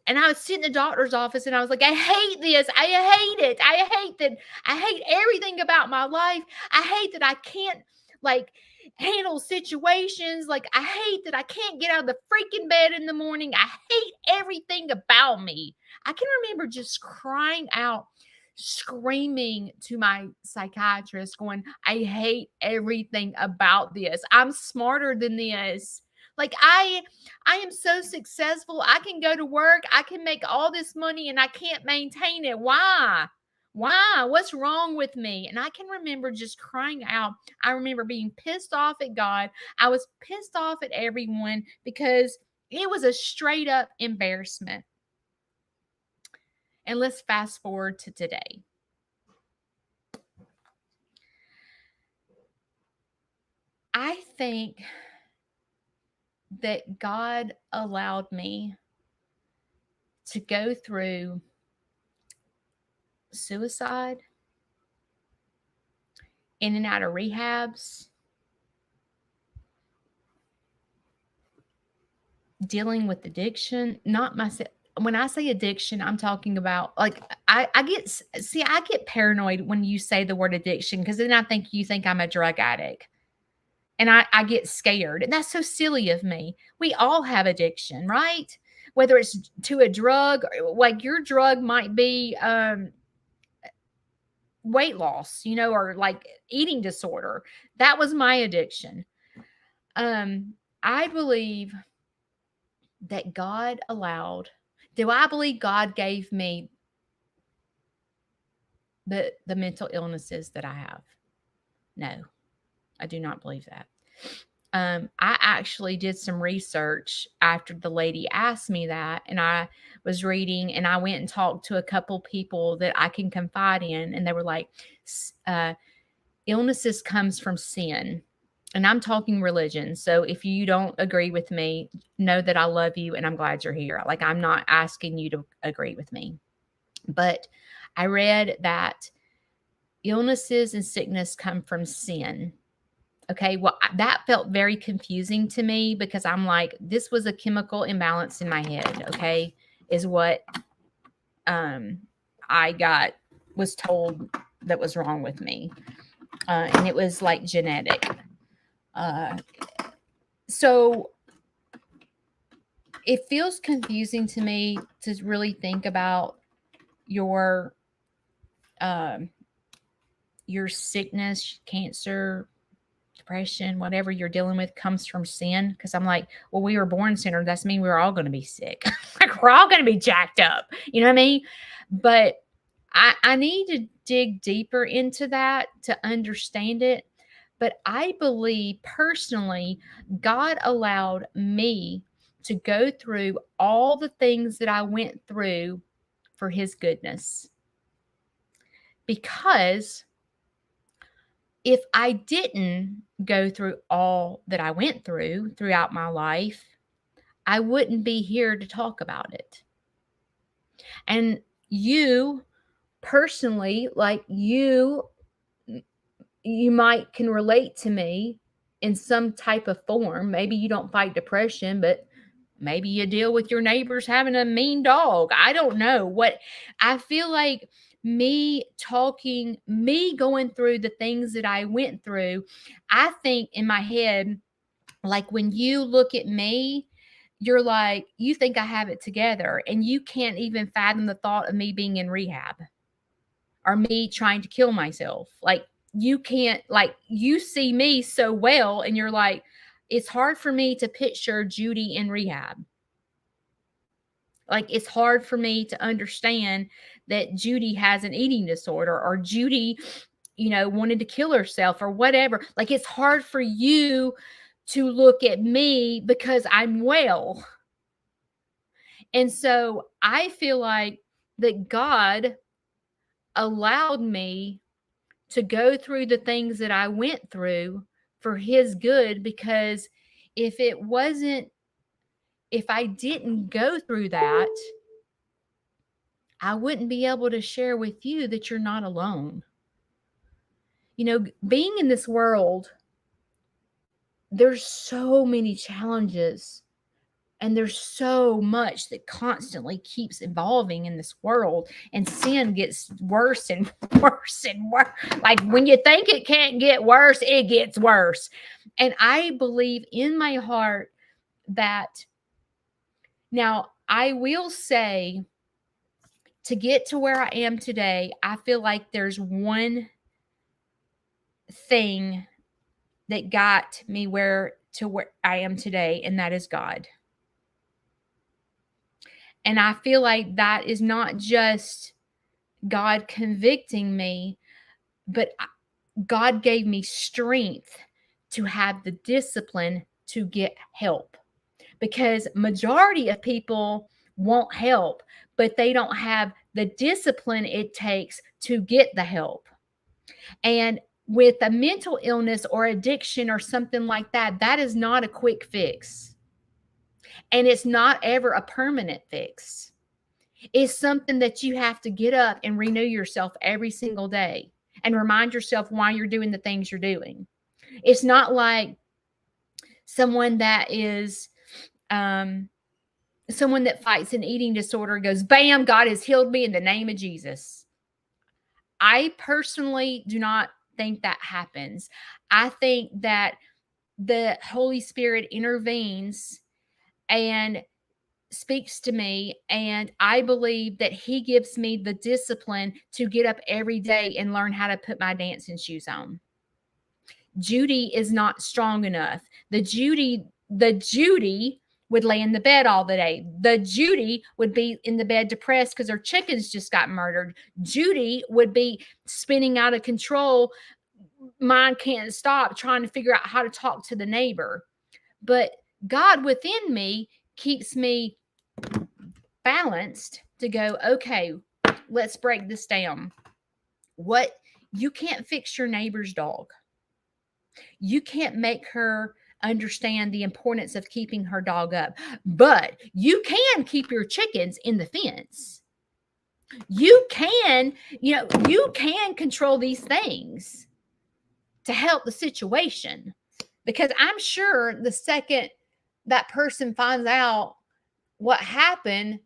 And I was sitting in the doctor's office and I was like, I hate this. I hate it. I hate that. I hate everything about my life. I hate that I can't like handle situations. Like, I hate that I can't get out of the freaking bed in the morning. I hate everything about me. I can remember just crying out, screaming to my psychiatrist, going, I hate everything about this. I'm smarter than this. Like, I am so successful. I can go to work. I can make all this money and I can't maintain it. Why? Why? What's wrong with me? And I can remember just crying out. I remember being pissed off at God. I was pissed off at everyone because it was a straight up embarrassment. And let's fast forward to today. I think that God allowed me to go through suicide, in and out of rehabs, dealing with addiction, not myself. When I say addiction, I'm talking about like I get paranoid when you say the word addiction, because then I think you think I'm a drug addict. And I get scared. And that's so silly of me. We all have addiction, right? Whether it's to a drug, or like your drug might be weight loss, or like eating disorder. That was my addiction. I believe that God allowed. Do I believe God gave me the mental illnesses that I have? No, I do not believe that. I actually did some research after the lady asked me that, and I was reading, and I went and talked to a couple people that I can confide in, and they were like, illnesses comes from sin. And I'm talking religion. So if you don't agree with me, know that I love you and I'm glad you're here. Like, I'm not asking you to agree with me. But I read that illnesses and sickness come from sin. Okay, well, that felt very confusing to me, because I'm like, this was a chemical imbalance in my head, okay, is what I was told that was wrong with me. And it was like genetic. So it feels confusing to me to really think about your sickness, cancer, depression, whatever you're dealing with comes from sin. Because I'm like, well, we were born sinner. That's mean we're all going to be sick. Like, we're all going to be jacked up. You know what I mean? But I need to dig deeper into that to understand it. But I believe personally, God allowed me to go through all the things that I went through for his goodness. Because if I didn't go through all that I went through throughout my life, I wouldn't be here to talk about it. And you personally, like you might can relate to me in some type of form. Maybe you don't fight depression, but maybe you deal with your neighbors having a mean dog. I don't know what. I feel like me going through the things that I went through, I think in my head, like when you look at me, you're like, you think I have it together, and you can't even fathom the thought of me being in rehab or me trying to kill myself. Like, you can't, like, you see me so well, and you're like, it's hard for me to picture Judy in rehab. Like, it's hard for me to understand that Judy has an eating disorder, or Judy, wanted to kill herself or whatever. Like, it's hard for you to look at me because I'm well. And so I feel like that God allowed me to go through the things that I went through for his good, because if I didn't go through that, I wouldn't be able to share with you that you're not alone. Being in this world, there's so many challenges, and there's so much that constantly keeps evolving in this world, and sin gets worse and worse and worse. Like, when you think it can't get worse, it gets worse. And I believe in my heart that, now I will say, to get to where I am today, I feel like there's one thing that got me where I am today, and that is God. And I feel like that is not just God convicting me, but God gave me strength to have the discipline to get help. Because majority of people want help, but they don't have the discipline it takes to get the help. And with a mental illness or addiction or something like that, that is not a quick fix. And it's not ever a permanent fix. It's something that you have to get up and renew yourself every single day and remind yourself why you're doing the things you're doing. It's not like someone that is someone that fights an eating disorder goes, bam, God has healed me in the name of Jesus. I personally do not think that happens. I think that the Holy Spirit intervenes and speaks to me, and I believe that he gives me the discipline to get up every day and learn how to put my dancing shoes on. Judy is not strong enough. The Judy would lay in the bed all the day. The Judy would be in the bed depressed because her chickens just got murdered. Judy would be spinning out of control. Mine can't stop trying to figure out how to talk to the neighbor. But God within me keeps me balanced to go, okay, let's break this down. What you can't fix your neighbor's dog. You can't make her understand the importance of keeping her dog up, but you can keep your chickens in the fence. You can control these things to help the situation, because I'm sure the second that person finds out what happened,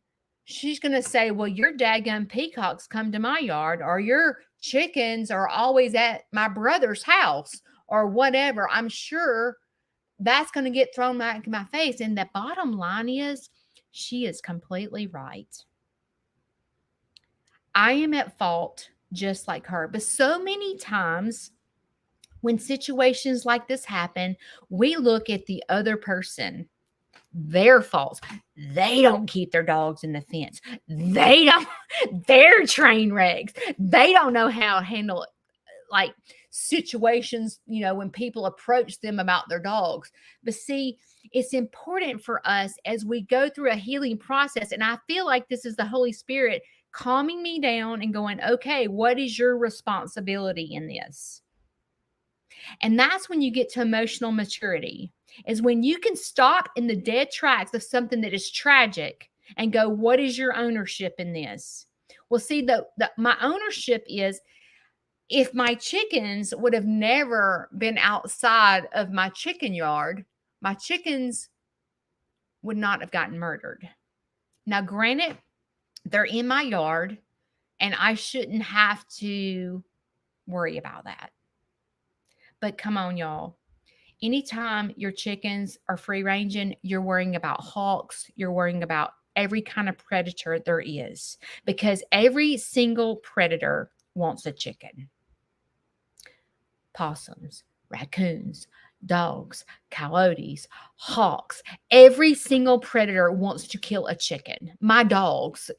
she's going to say, well, your daggum peacocks come to my yard, or your chickens are always at my brother's house, or whatever. I'm sure that's going to get thrown back in my face. And the bottom line is, she is completely right. I am at fault just like her. But so many times when situations like this happen, we look at the other person, their faults. They don't keep their dogs in the fence. They're train wrecks. They don't know how to handle like situations, when people approach them about their dogs. But see, it's important for us as we go through a healing process. And I feel like this is the Holy Spirit calming me down and going, okay, what is your responsibility in this? And that's when you get to emotional maturity, is when you can stop in the dead tracks of something that is tragic and go, what is your ownership in this? Well, see, my ownership is, if my chickens would have never been outside of my chicken yard, my chickens would not have gotten murdered. Now, granted, they're in my yard and I shouldn't have to worry about that. But come on, y'all. Anytime your chickens are free ranging, you're worrying about hawks, you're worrying about every kind of predator there is, because every single predator wants a chicken. Possums, raccoons, dogs, coyotes, hawks. Every single predator wants to kill a chicken. My dogs,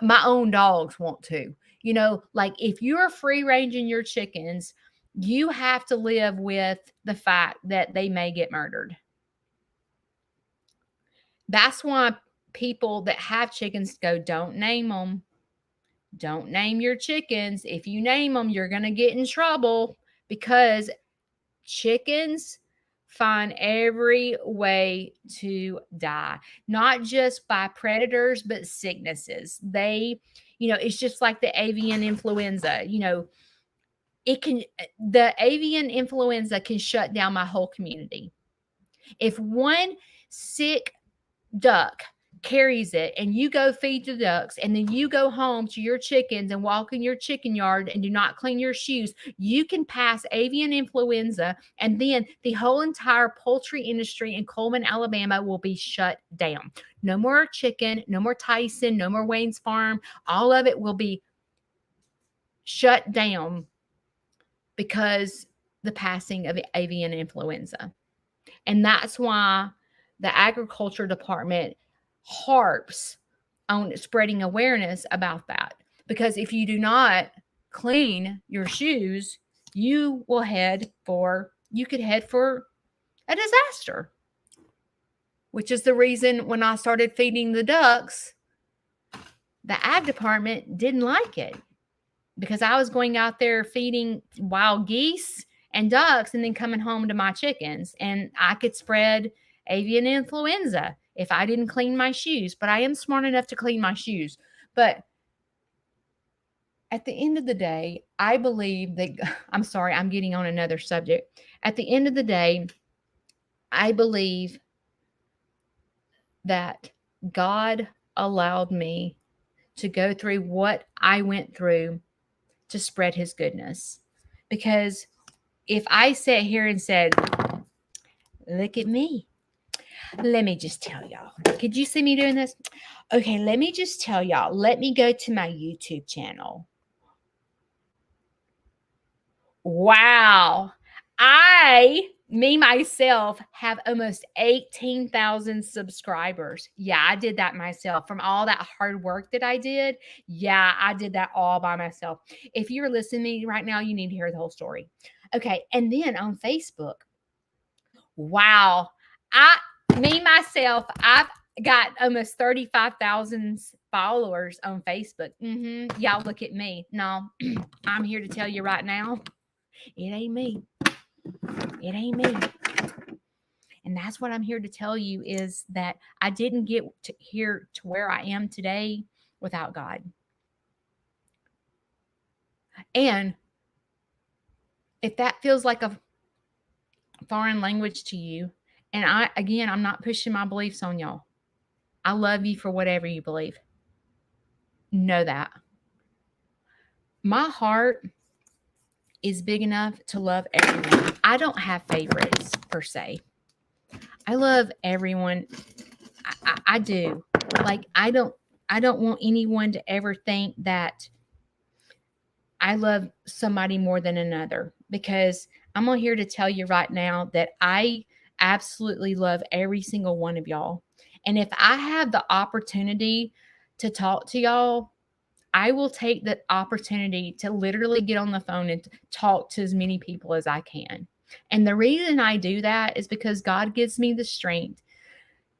my own dogs want to. Like if you're free ranging your chickens, you have to live with the fact that they may get murdered. That's why people that have chickens go, don't name them. Don't name your chickens. If you name them, you're going to get in trouble, because chickens find every way to die, not just by predators, but sicknesses. It's just like the avian influenza. The avian influenza can shut down my whole community. If one sick duck carries it and you go feed the ducks and then you go home to your chickens and walk in your chicken yard and do not clean your shoes, you can pass avian influenza, and then the whole entire poultry industry in Coleman, Alabama will be shut down. No more chicken, no more Tyson, no more Wayne's Farm. All of it will be shut down because the passing of avian influenza. And that's why the agriculture department harps on spreading awareness about that. Because if you do not clean your shoes, you could head for a disaster. Which is the reason when I started feeding the ducks, the ag department didn't like it. Because I was going out there feeding wild geese and ducks and then coming home to my chickens, and I could spread avian influenza if I didn't clean my shoes, but I am smart enough to clean my shoes. But at the end of the day, I believe that, I'm sorry, I'm getting on another subject. At the end of the day, I believe that God allowed me to go through what I went through to spread his goodness. Because if I sat here and said, look at me, let me just tell y'all. Could you see me doing this? Okay, let me just tell y'all. Let me go to my YouTube channel. Wow. Myself, have almost 18,000 subscribers. Yeah, I did that myself. From all that hard work that I did, yeah, I did that all by myself. If you're listening to me right now, you need to hear the whole story. Okay, and then on Facebook, wow. Myself, I've got almost 35,000 followers on Facebook. Y'all look at me. No, I'm here to tell you right now, it ain't me. It ain't me. And that's what I'm here to tell you, is that I didn't get here to where I am today without God. And if that feels like a foreign language to you, and I'm not pushing my beliefs on y'all. I love you for whatever you believe. Know that. My heart is big enough to love everyone. I don't have favorites per se. I love everyone. I do. Like, I don't want anyone to ever think that I love somebody more than another, because I'm here to tell you right now that I absolutely love every single one of y'all. And if I have the opportunity to talk to y'all, I will take the opportunity to literally get on the phone and talk to as many people as I can. And the reason I do that is because God gives me the strength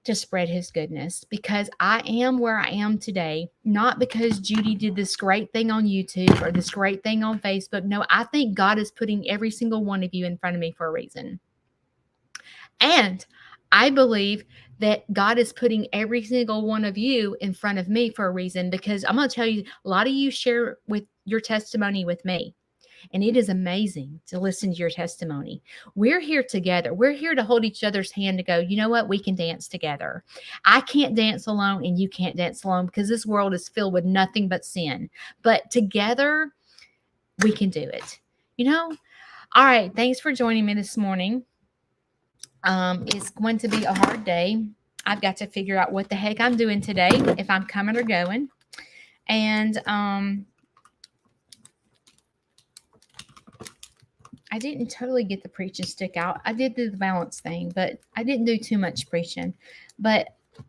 to spread his goodness, because I am where I am today, not because Judy did this great thing on YouTube or this great thing on Facebook. No, I think God is putting every single one of you in front of me for a reason. And I believe that God is putting every single one of you in front of me for a reason, because I'm going to tell you, a lot of you share with your testimony with me. And it is amazing to listen to your testimony. We're here together. We're here to hold each other's hand to go, you know what? We can dance together. I can't dance alone and you can't dance alone, because this world is filled with nothing but sin. But together, we can do it. All right. Thanks for joining me this morning. It's going to be a hard day. I've got to figure out what the heck I'm doing today, if I'm coming or going. And I didn't totally get the preaching stick out. I did do the balance thing, but I didn't do too much preaching. But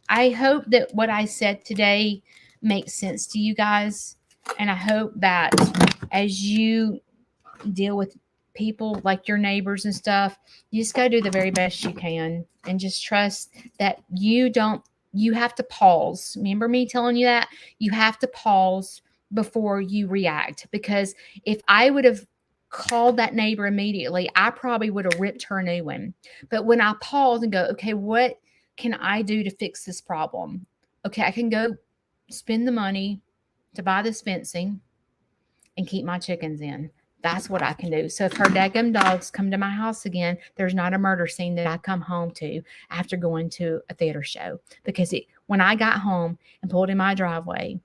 I hope that what I said today makes sense to you guys. And I hope that as you deal with people like your neighbors and stuff, you just got to do the very best you can, and just trust that you have to pause. Remember me telling you that? You have to pause before you react, because if I would have called that neighbor immediately, I probably would have ripped her a new one. But when I pause and go, okay, what can I do to fix this problem? Okay, I can go spend the money to buy this fencing and keep my chickens in. That's what I can do. So if her daggum dogs come to my house again, there's not a murder scene that I come home to after going to a theater show. Because when I got home and pulled in my driveway,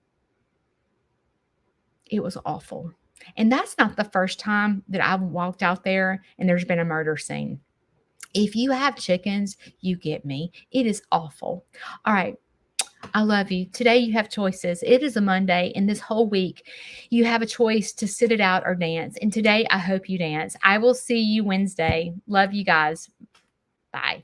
it was awful. And that's not the first time that I've walked out there and there's been a murder scene. If you have chickens, you get me. It is awful. All right. I love you. Today you have choices. It is a Monday, and this whole week you have a choice to sit it out or dance. And today I hope you dance. I will see you Wednesday. Love you guys. Bye.